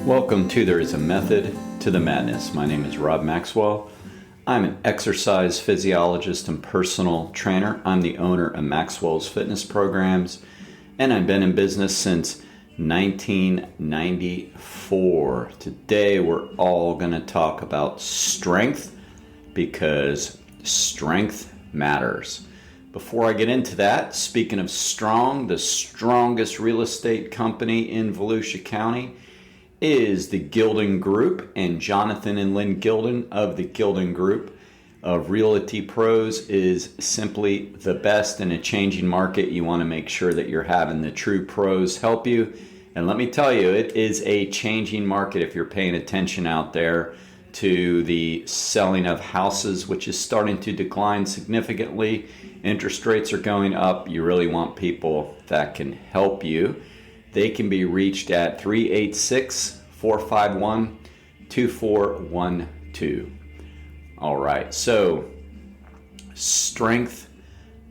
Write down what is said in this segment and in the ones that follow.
Welcome to There is a Method to the Madness. My name is Rob Maxwell. I'm an exercise physiologist and personal trainer. I'm the owner of Maxwell's Fitness Programs, and I've been in business since 1994. Today we're all going to talk about strength because strength matters. Before I get into that, speaking of strong, the strongest real estate company in Volusia County is the Gilden Group, and Jonathan and Lynn Gilden of the Gilden Group of Realty Pros is simply the best in a changing market. You want to make sure that you're having the true pros help you. And let me tell you, it is a changing market if you're paying attention out there to the selling of houses, which is starting to decline significantly. Interest rates are going up. You really want people that can help you. They can be reached at 386-451-2412. All right, so strength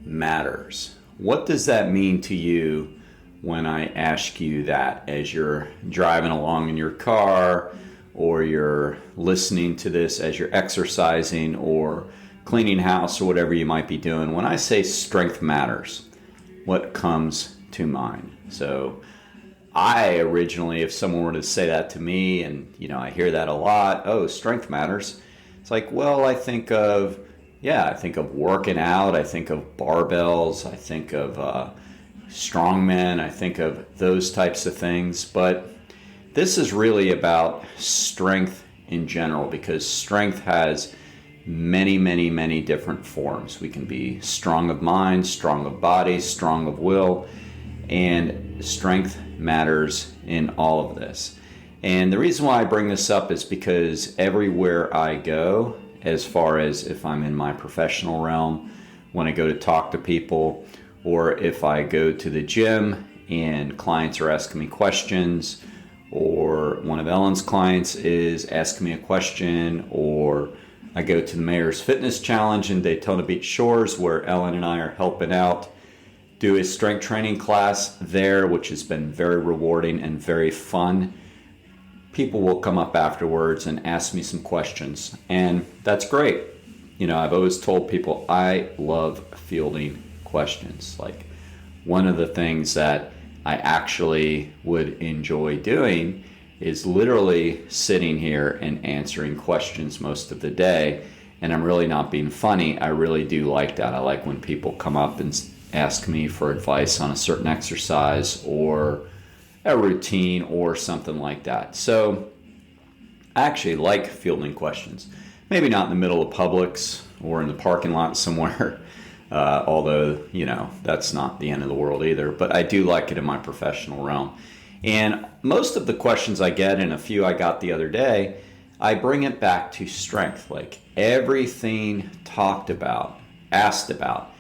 matters. What does that mean to you when I ask you that as you're driving along in your car, or you're listening to this as you're exercising or cleaning house or whatever you might be doing? When I say strength matters, what comes to mind? So I originally, if someone were to say that to me, and I hear that a lot, oh, strength matters. It's like, well, I think of working out, I think of barbells, I think of strongmen, I think of those types of things. But this is really about strength in general, because strength has many, many, many different forms. We can be strong of mind, strong of body, strong of will, and strength matters in all of this. And the reason why I bring this up is because everywhere I go, as far as if I'm in my professional realm, when I go to talk to people, or if I go to the gym and clients are asking me questions, or one of Ellen's clients is asking me a question, or I go to the Mayor's Fitness Challenge in Daytona Beach Shores, where Ellen and I are helping out do a strength training class there, which has been very rewarding and very fun. People will come up afterwards and ask me some questions, and that's great. I've always told people I love fielding questions. Like, one of the things that I actually would enjoy doing is literally sitting here and answering questions most of the day. And I'm really not being funny. I really do like that. I like when people come up and ask me for advice on a certain exercise or a routine or something like that. So I actually like fielding questions. Maybe not in the middle of Publix or in the parking lot somewhere, although, that's not the end of the world either. But I do like it in my professional realm. And most of the questions I get, and a few I got the other day, I bring it back to strength. Like, everything talked about, asked about,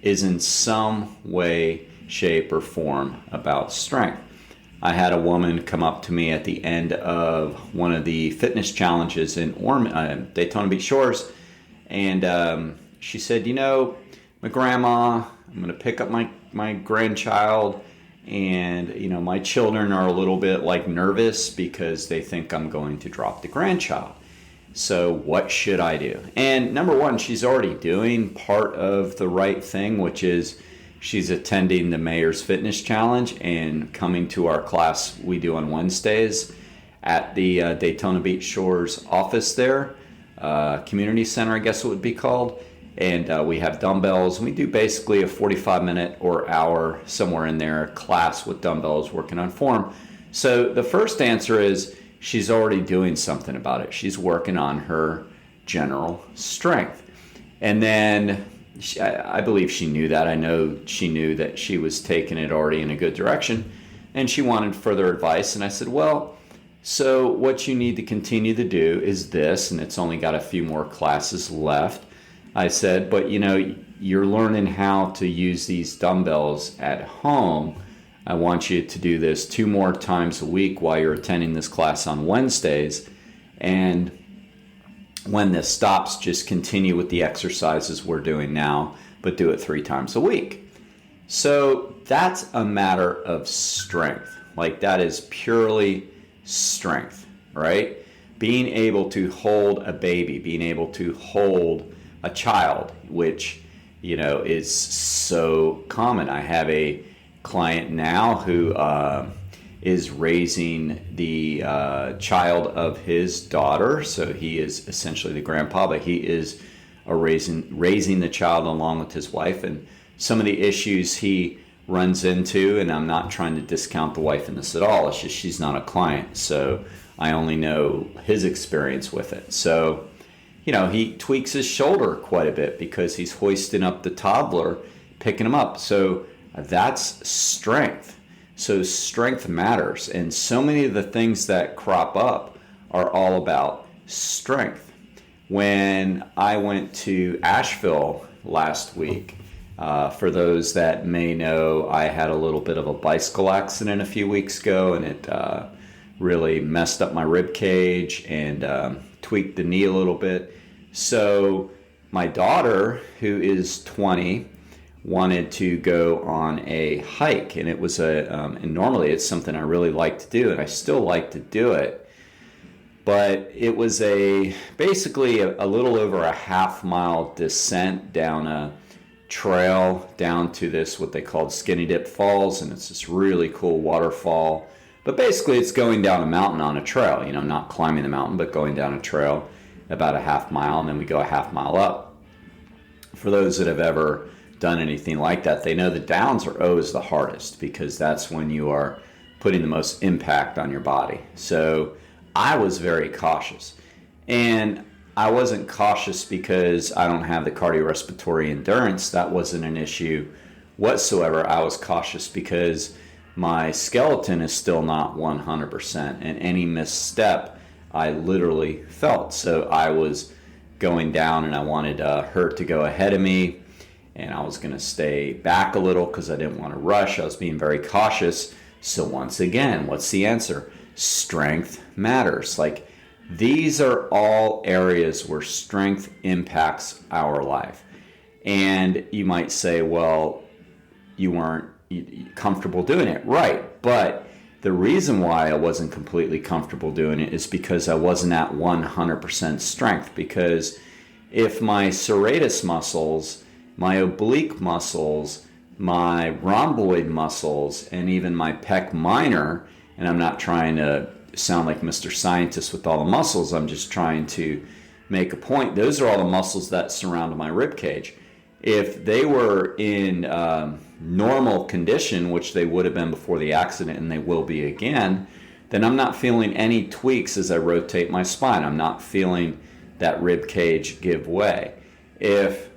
is in some way, shape, or form about strength. I had a woman come up to me at the end of one of the fitness challenges in Daytona Beach Shores, and she said, my grandma, I'm going to pick up my grandchild, and my children are a little bit nervous because they think I'm going to drop the grandchild. So what should I do? And number one, she's already doing part of the right thing, which is she's attending the Mayor's Fitness Challenge and coming to our class we do on Wednesdays at the Daytona Beach Shores office there, community center, I guess it would be called. And we have dumbbells, and we do basically a 45-minute or hour, somewhere in there, class with dumbbells working on form. So the first answer is she's already doing something about it. She's working on her general strength. And then I believe she knew that. I know she knew that she was taking it already in a good direction, and she wanted further advice. And I said, well, so what you need to continue to do is this, and it's only got a few more classes left. I said, but you're learning how to use these dumbbells at home. I want you to do this 2 more times a week while you're attending this class on Wednesdays. And when this stops, just continue with the exercises we're doing now, but do it 3 times a week. So that's a matter of strength. Like, that is purely strength. right? Being able to hold a baby, being able to hold a child, which, is so common. I have a client now who is raising the child of his daughter. So he is essentially the grandpa, but he is raising the child along with his wife. And some of the issues he runs into, and I'm not trying to discount the wife in this at all, it's just she's not a client, so I only know his experience with it. So, he tweaks his shoulder quite a bit because he's hoisting up the toddler, picking him up. So that's strength. So strength matters. And so many of the things that crop up are all about strength. When I went to Asheville last week, for those that may know, I had a little bit of a bicycle accident a few weeks ago, and it really messed up my rib cage and tweaked the knee a little bit. So my daughter, who is 20, wanted to go on a hike, and it was and normally it's something I really like to do, and I still like to do it, but it was basically a little over a half-mile descent down a trail down to this, what they called Skinny Dip Falls, and it's this really cool waterfall. But basically it's going down a mountain on a trail, not climbing the mountain, but going down a trail about a half mile, and then we go a half mile up. For those that have ever done anything like that, they know the downs are always the hardest because that's when you are putting the most impact on your body. So I was very cautious, and I wasn't cautious because I don't have the cardiorespiratory endurance. That wasn't an issue whatsoever. I was cautious because my skeleton is still not 100%, and any misstep I literally felt. So I was going down, and I wanted her to go ahead of me, and I was going to stay back a little because I didn't want to rush. I was being very cautious. So once again, what's the answer? Strength matters. Like, these are all areas where strength impacts our life. And you might say, well, you weren't comfortable doing it. Right. But the reason why I wasn't completely comfortable doing it is because I wasn't at 100% strength. Because if my serratus muscles, my oblique muscles, my rhomboid muscles, and even my pec minor, and I'm not trying to sound like Mr. Scientist with all the muscles, I'm just trying to make a point. Those are all the muscles that surround my rib cage. If they were in normal condition, which they would have been before the accident and they will be again, then I'm not feeling any tweaks as I rotate my spine. I'm not feeling that rib cage give way. If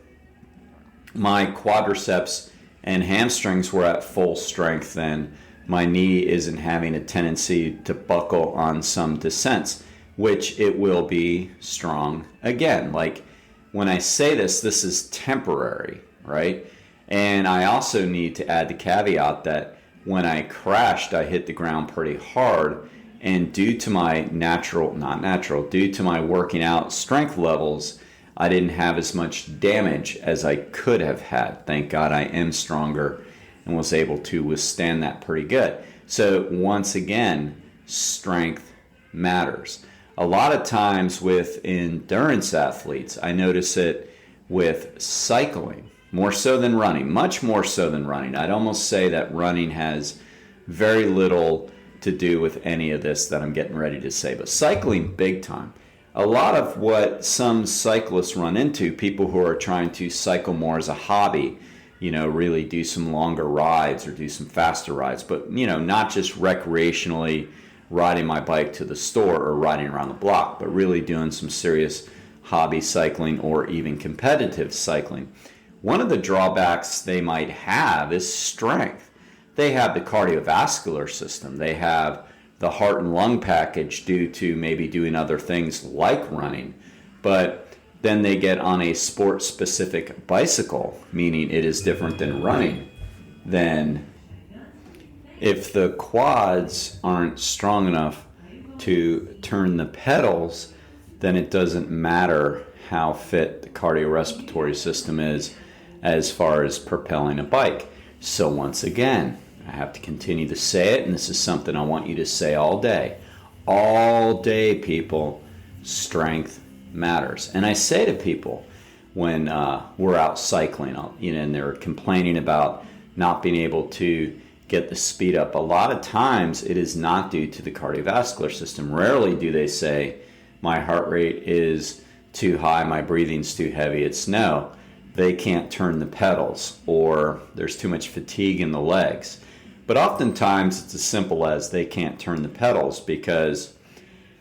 my quadriceps and hamstrings were at full strength, then my knee isn't having a tendency to buckle on some descents, which it will be strong again. Like, when I say this is temporary, right? And I also need to add the caveat that when I crashed, I hit the ground pretty hard, and due to my due to my working out strength levels, I didn't have as much damage as I could have had. Thank God I am stronger and was able to withstand that pretty good. So once again, strength matters. A lot of times with endurance athletes, I notice it with cycling, more so than running, much more so than running. I'd almost say that running has very little to do with any of this that I'm getting ready to say, but cycling big time. A lot of what some cyclists run into, people who are trying to cycle more as a hobby, really do some longer rides or do some faster rides, but, not just recreationally riding my bike to the store or riding around the block, but really doing some serious hobby cycling or even competitive cycling. One of the drawbacks they might have is strength. They have the cardiovascular system. They have the heart and lung package due to maybe doing other things like running. But then they get on a sport-specific bicycle, meaning it is different than running. Then if the quads aren't strong enough to turn the pedals, then it doesn't matter how fit the cardiorespiratory system is as far as propelling a bike. So once again, I have to continue to say it, and this is something I want you to say all day. all day, people, strength matters. And I say to people when we're out cycling, and they're complaining about not being able to get the speed up, a lot of times it is not due to the cardiovascular system. Rarely do they say, my heart rate is too high, my breathing's too heavy. It's no, they can't turn the pedals, or there's too much fatigue in the legs. But oftentimes it's as simple as they can't turn the pedals, because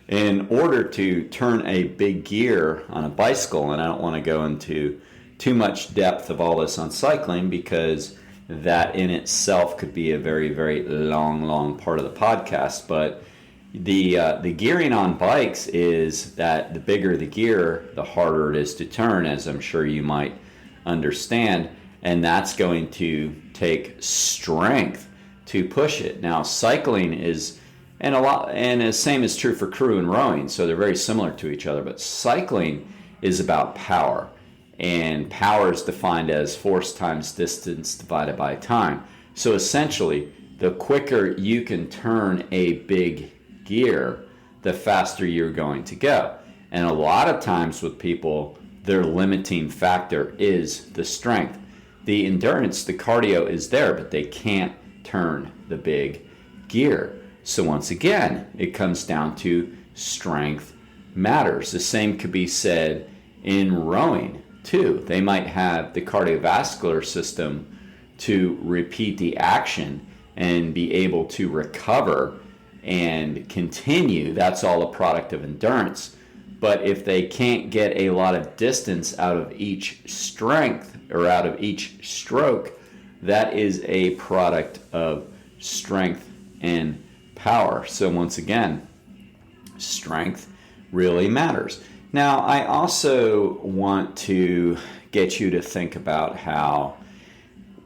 in order to turn a big gear on a bicycle, and I don't want to go into too much depth of all this on cycling, because that in itself could be a very, very long part of the podcast. But the gearing on bikes is that the bigger the gear, the harder it is to turn, as I'm sure you might understand. And that's going to take strength to push it. Now, cycling is, and the same is true for crew and rowing, so they're very similar to each other. But cycling is about power. And power is defined as force times distance divided by time. So essentially, the quicker you can turn a big gear, the faster you're going to go. And a lot of times with people, their limiting factor is the strength. The endurance, the cardio is there, but they can't turn the big gear. So once again, it comes down to strength matters. The same could be said in rowing too. They might have the cardiovascular system to repeat the action and be able to recover and continue. That's all a product of endurance. But if they can't get a lot of distance out of each strength or out of each stroke, that is a product of strength and power. So once again, strength really matters. Now, I also want to get you to think about how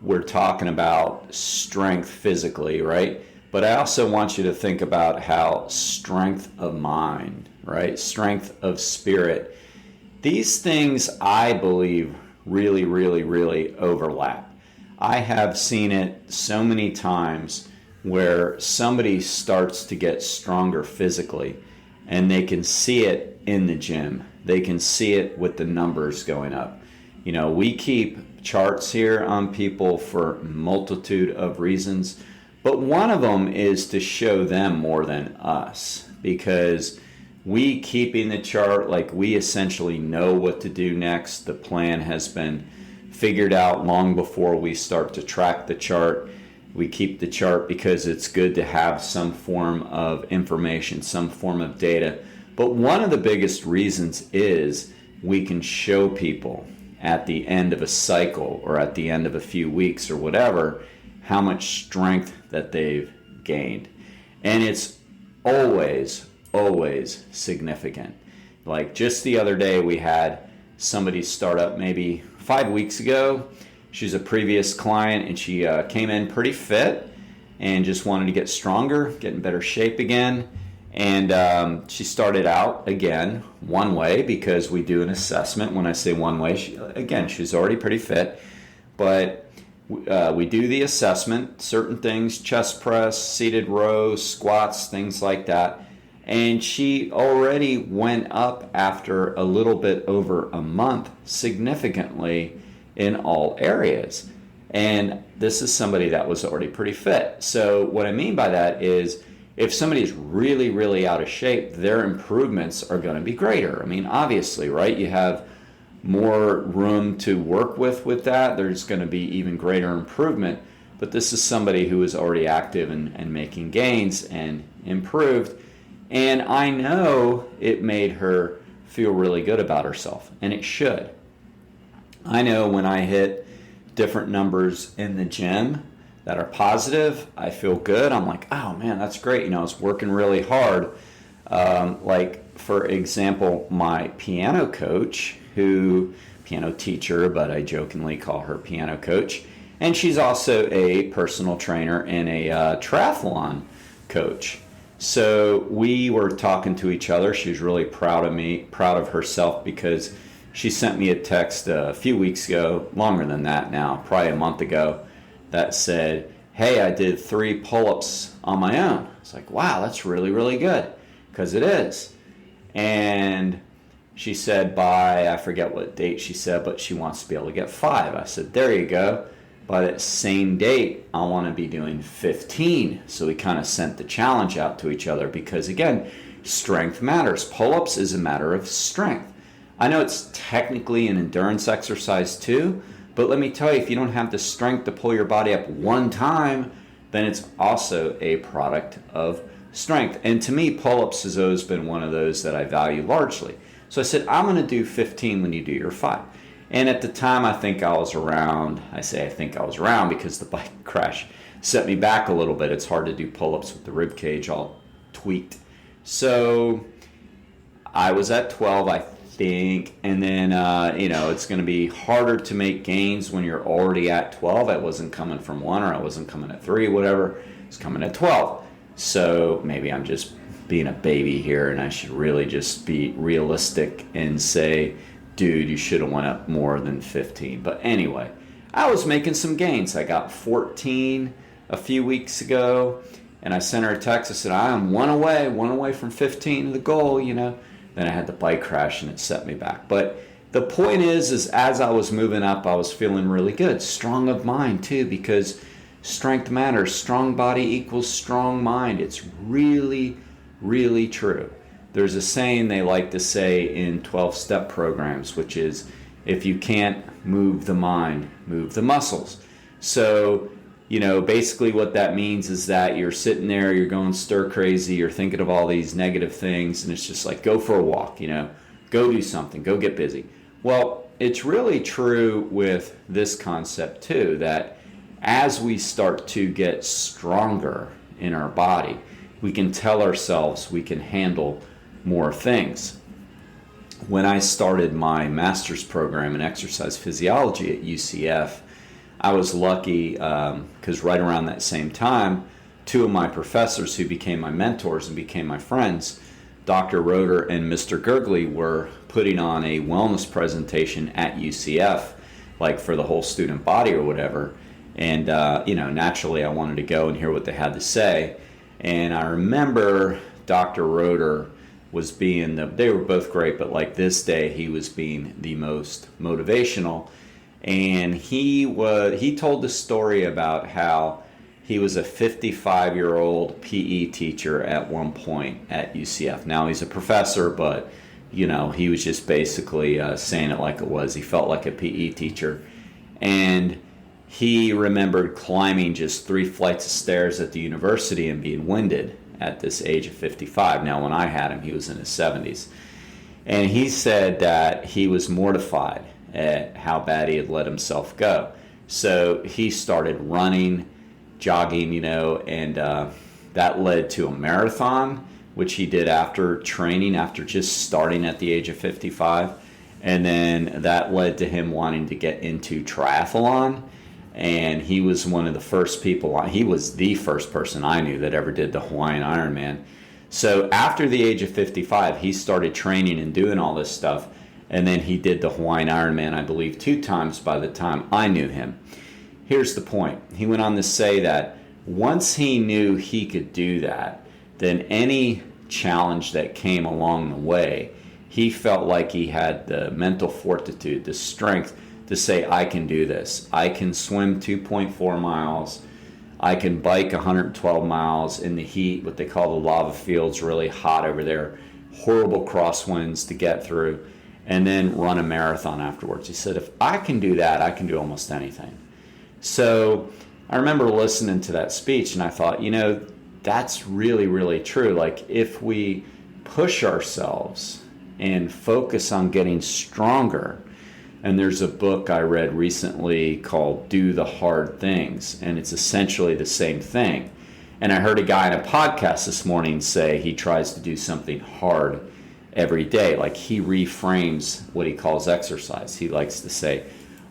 we're talking about strength physically, right? But I also want you to think about how strength of mind, right? Strength of spirit. These things, I believe, really overlap. I have seen it so many times where somebody starts to get stronger physically, and they can see it in the gym. They can see it with the numbers going up. We keep charts here on people for a multitude of reasons, but one of them is to show them more than us, because we keeping the chart, like, we essentially know what to do next. The plan has been figured out long before we start to track the chart. We keep the chart because it's good to have some form of information, some form of data. But one of the biggest reasons is we can show people at the end of a cycle or at the end of a few weeks or whatever how much strength that they've gained. And it's always significant. Like just the other day, we had somebody start up maybe 5 weeks ago. She's a previous client, and she came in pretty fit and just wanted to get stronger, get in better shape again. And she started out again one way, because we do an assessment. When I say one way, she's already pretty fit, but we do the assessment, certain things, chest press, seated rows, squats, things like that. And she already went up after a little bit over a month significantly in all areas. And this is somebody that was already pretty fit. So what I mean by that is, if somebody is really out of shape, their improvements are going to be greater. I mean, obviously, right? You have more room to work with that. There's going to be even greater improvement. But this is somebody who is already active and making gains and improved. And I know it made her feel really good about herself, and it should. I know when I hit different numbers in the gym that are positive, I feel good. I'm like, oh man, that's great. I was working really hard. Like, for example, my piano coach, piano teacher, but I jokingly call her piano coach. And she's also a personal trainer and a triathlon coach. So we were talking to each other. She was really proud of me, proud of herself, because she sent me a text a few weeks ago, longer than that now, probably a month ago, that said, hey, I did 3 pull-ups on my own. It's like, wow, that's really good. because it is. And she said by, I forget what date she said, but she wants to be able to get 5. I said, there you go. By that same date, I want to be doing 15. So we kind of sent the challenge out to each other because, again, strength matters. Pull-ups is a matter of strength. I know it's technically an endurance exercise too, but let me tell you, if you don't have the strength to pull your body up one time, then it's also a product of strength. And to me, pull-ups has always been one of those that I value largely. So I said, I'm going to do 15 when you do your 5. And at the time, I think I was around, I think I was around because the bike crash set me back a little bit. It's hard to do pull-ups with the rib cage all tweaked. So I was at 12, I think, and then, it's going to be harder to make gains when you're already at 12. I wasn't coming from 1 or I wasn't coming at 3, whatever. I was coming at 12. So maybe I'm just being a baby here and I should really just be realistic and say, dude, you should have went up more than 15. But anyway, I was making some gains. I got 14 a few weeks ago, and I sent her a text. I said, I am one away from 15 to the goal, Then I had the bike crash, and it set me back. But the point is as I was moving up, I was feeling really good. Strong of mind, too, because strength matters. Strong body equals strong mind. It's really, really true. There's a saying they like to say in 12-step programs, which is, if you can't move the mind, move the muscles. So, basically what that means is that you're sitting there, you're going stir crazy, you're thinking of all these negative things, and it's just like, go for a walk, go do something, go get busy. Well, it's really true with this concept too, that as we start to get stronger in our body, we can tell ourselves we can handle more things. When I started my master's program in exercise physiology at UCF, I was lucky because right around that same time, 2 of my professors who became my mentors and became my friends, Dr. Roeder and Mr. Gurgley, were putting on a wellness presentation at UCF, like for the whole student body or whatever. And, naturally I wanted to go and hear what they had to say. And I remember Dr. Roeder was being they were both great, but like this day he was being the most motivational. And he told the story about how he was a 55-year-old PE teacher at one point at UCF. Now he's a professor, but he was just basically saying it like it was. He felt like a PE teacher. And he remembered climbing just 3 flights of stairs at the university and being winded at this age of 55. Now, when I had him, he was in his 70s. And he said that he was mortified at how bad he had let himself go. So he started running, jogging, and that led to a marathon, which he did after training, after just starting at the age of 55. And then that led to him wanting to get into triathlon. And he was one of the first people, he was the first person I knew that ever did the Hawaiian Ironman. So after the age of 55, he started training and doing all this stuff. And then he did the Hawaiian Ironman, I believe, 2 times by the time I knew him. Here's the point. He went on to say that once he knew he could do that, then any challenge that came along the way, he felt like he had the mental fortitude, the strength to say, I can do this. I can swim 2.4 miles. I can bike 112 miles in the heat, what they call the lava fields, really hot over there, horrible crosswinds to get through, and then run a marathon afterwards. He said, if I can do that, I can do almost anything. So I remember listening to that speech, and I thought, that's really, really true. Like, if we push ourselves and focus on getting stronger, and there's a book I read recently called Do the Hard Things, and it's essentially the same thing. And I heard a guy in a podcast this morning say he tries to do something hard every day. Like, he reframes what he calls exercise. He likes to say,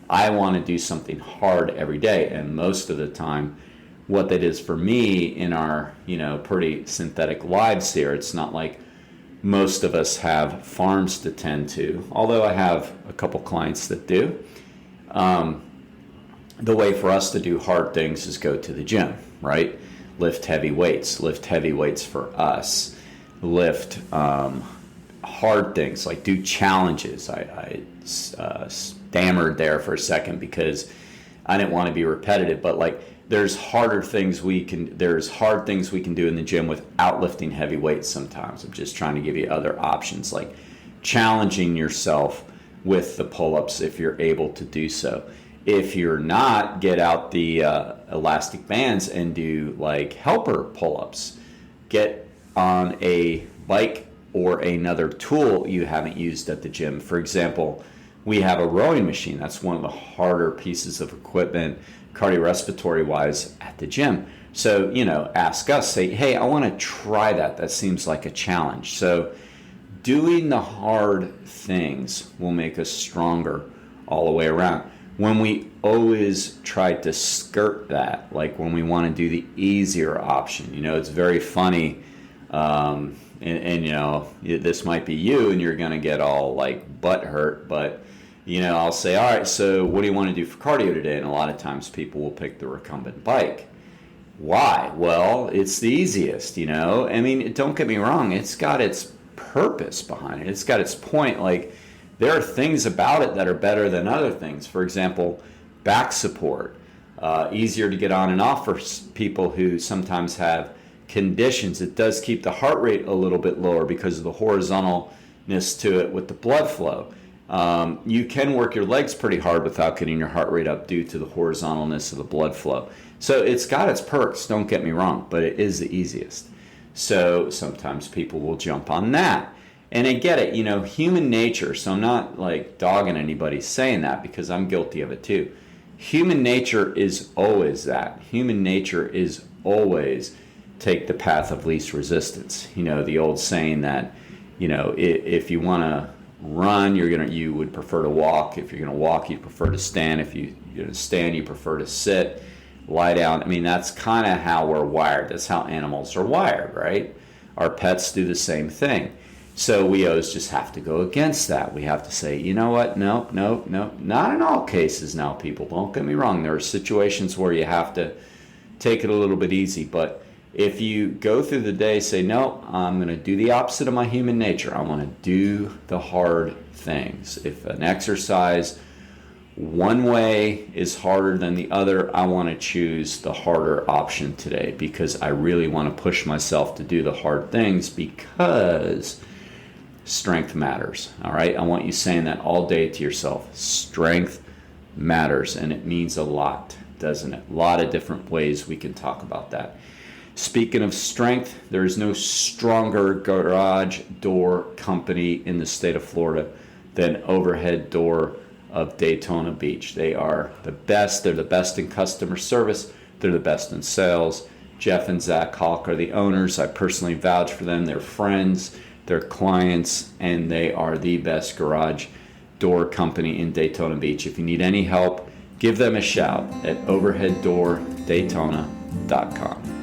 I want to do something hard every day. And most of the time, what that is for me in our, pretty synthetic lives here, it's not like most of us have farms to tend to, although I have a couple clients that do. The way for us to do hard things is go to the gym, right? Lift heavy weights for us. lift hard things, like do challenges. I stammered there for a second because I didn't want to be repetitive, but like there's hard things we can do in the gym without lifting heavy weights sometimes. I'm just trying to give you other options, like challenging yourself with the pull-ups if you're able to do so. If you're not, get out the elastic bands and do like helper pull-ups. Get on a bike or another tool you haven't used at the gym. For example, we have a rowing machine. That's one of the harder pieces of equipment cardiorespiratory wise at the gym. So, ask us, say, hey, I want to try that. That seems like a challenge. So doing the hard things will make us stronger all the way around. When we always try to skirt that, like when we want to do the easier option, it's very funny. This might be you and you're going to get all like butt hurt, but I'll say, all right, so what do you want to do for cardio today? And a lot of times people will pick the recumbent bike. Why? Well, it's the easiest, I mean, don't get me wrong. It's got its purpose behind it. It's got its point. Like there are things about it that are better than other things. For example, back support, easier to get on and off for people who sometimes have conditions. It does keep the heart rate a little bit lower because of the horizontalness to it with the blood flow. You can work your legs pretty hard without getting your heart rate up due to the horizontalness of the blood flow. So it's got its perks, don't get me wrong, but it is the easiest. So sometimes people will jump on that. And I get it, human nature, so I'm not like dogging anybody saying that because I'm guilty of it too. Human nature is always that. Human nature is always take the path of least resistance. The old saying that, if you want to run, you would prefer to walk. If you're going to walk, you prefer to stand. If you're going to stand, you prefer to sit, lie down. I mean, that's kind of how we're wired. That's how animals are wired, right? Our pets do the same thing. So we always just have to go against that. We have to say, you know what? No. Not in all cases now, people. Don't get me wrong. There are situations where you have to take it a little bit easy, but if you go through the day, say, no, I'm going to do the opposite of my human nature. I want to do the hard things. If an exercise one way is harder than the other, I want to choose the harder option today because I really want to push myself to do the hard things because strength matters. All right? I want you saying that all day to yourself. Strength matters, and it means a lot, doesn't it? A lot of different ways we can talk about that. Speaking of strength, there is no stronger garage door company in the state of Florida than Overhead Door of Daytona Beach. They are the best. They're the best in customer service. They're the best in sales. Jeff and Zach Hawk are the owners. I personally vouch for them. They're friends, they're clients, and they are the best garage door company in Daytona Beach. If you need any help, give them a shout at overheaddordaytona.com.